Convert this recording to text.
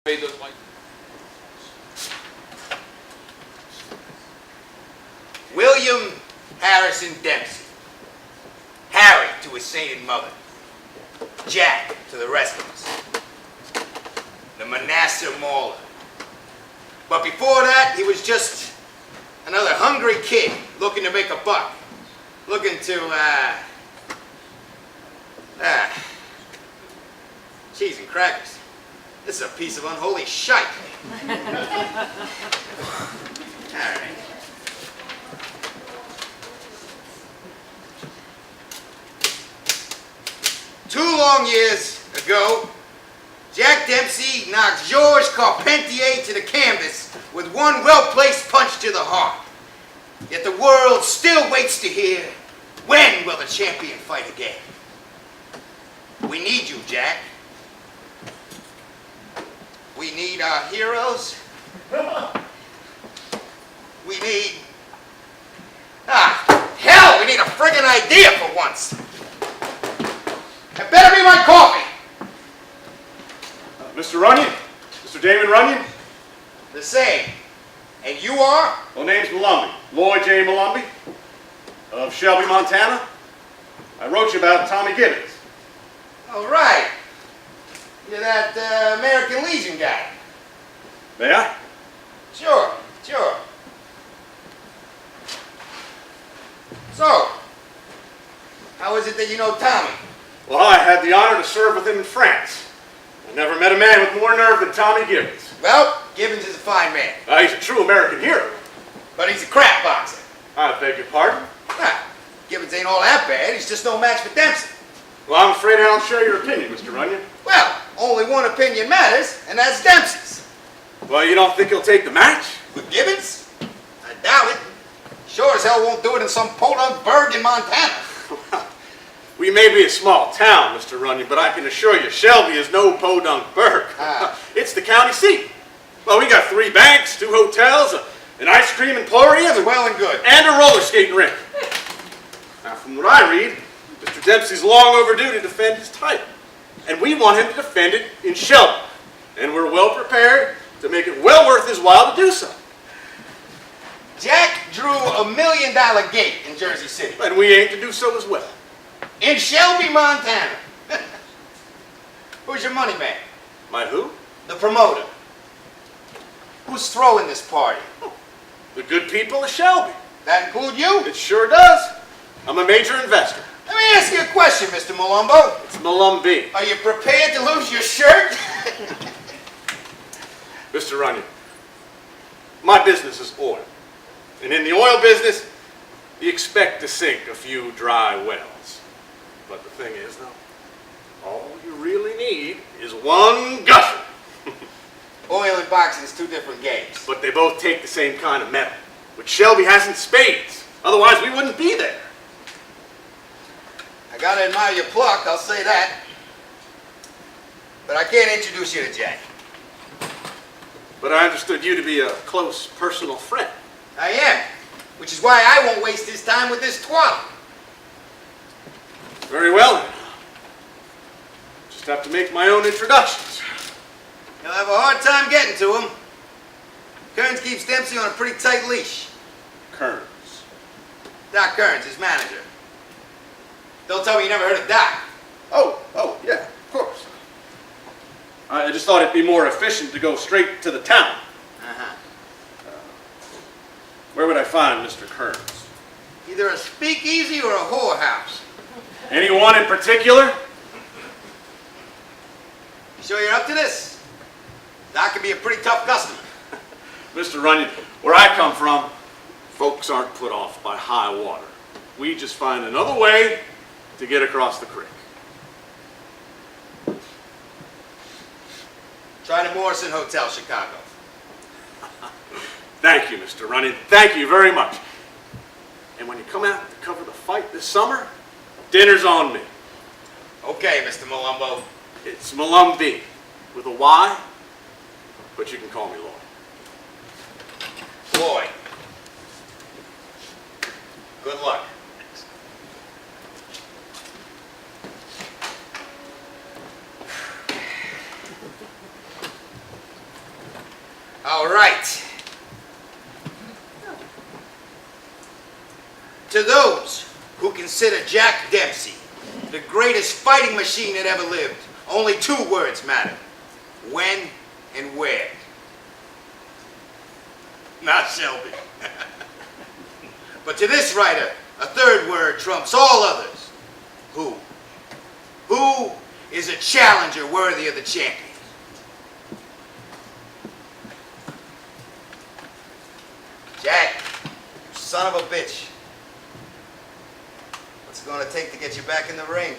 Made those like William Harrison Dempsey. Harry to his sainted mother. Jack to the rest of us. The Manasseh Mauler. But before that, he was just another hungry kid looking to make a buck. Looking to, cheese and crackers. This is a piece of unholy shite. All right. Two long years ago, Jack Dempsey knocked Georges Carpentier to the canvas with one well-placed punch to the heart. Yet the world still waits to hear, when will the champion fight again? We need you, Jack. We need our heroes. We need... hell, we need a friggin' idea for once. It better be my coffee. Mr. Runyon? Mr. Damon Runyon? The same. And you are? Well, name's Molumby. Lloyd J. Molumby of Shelby, Montana. I wrote you about Tommy Gibbons. Oh, right. You're that American Legion guy. May I? Sure. So, how is it that you know Tommy? Well, I had the honor to serve with him in France. I never met a man with more nerve than Tommy Gibbons. Well, Gibbons is a fine man. He's a true American hero. But he's a crap boxer. I beg your pardon? Gibbons ain't all that bad. He's just no match for Dempsey. Well, I'm afraid I don't share your opinion, Mr. Runyon. Well, only one opinion matters, and that's Dempsey's. Well, you don't think he'll take the match? With Gibbons? I doubt it. Sure as hell won't do it in some podunk burg in Montana. We may be a small town, Mr. Runyon, but I can assure you Shelby is no podunk burg. It's the county seat. Well, we got 3 banks, 2 hotels, an ice cream emporium, Well and good. and a roller skating rink. Now, from what I read, Mr. Dempsey's long overdue to defend his title. And we want him to defend it in Shelby. And we're well prepared to make it well worth his while to do so. Jack drew $1 million gate in Jersey City. And we aim to do so as well. In Shelby, Montana. Who's your money man? My who? The promoter. Who's throwing this party? The good people of Shelby. That include you? It sure does. I'm a major investor. Let me ask you a question, Mr. Molumbo. It's Molumby. Are you prepared to lose your shirt? Mr. Runyon, my business is oil. And in the oil business, you expect to sink a few dry wells. But the thing is, though, all you really need is one gusher. Oil and boxing is 2 different games. But they both take the same kind of metal, which Shelby has in spades. Otherwise, we wouldn't be there. I gotta admire your pluck, I'll say that. But I can't introduce you to Jack. But I understood you to be a close personal friend. I am. Which is why I won't waste his time with this twat. Very well, then. Just have to make my own introductions. You'll have a hard time getting to him. Kearns keeps Dempsey on a pretty tight leash. Kearns. Doc Kearns, his manager. Don't tell me you never heard of Doc. Oh, yeah, of course. I just thought it'd be more efficient to go straight to the town. Where would I find Mr. Kearns? Either a speakeasy or a whorehouse. Anyone in particular? You sure you're up to this? Doc can be a pretty tough customer. Mr. Runyon, where I come from, folks aren't put off by high water. We just find another way to get across the creek. Try the Morrison Hotel, Chicago. Thank you, Mr. Runyon. Thank you very much. And when you come out to cover the fight this summer, dinner's on me. Okay, Mr. Molumbo. It's Molumby with a Y, but you can call me Lloyd. Lloyd. Good luck. All right. To those who consider Jack Dempsey the greatest fighting machine that ever lived, only two words matter: when and where. Not Shelby. But to this writer, a third word trumps all others. Who? Who is a challenger worthy of the champion? Jack, you son of a bitch. What's it gonna take to get you back in the ring?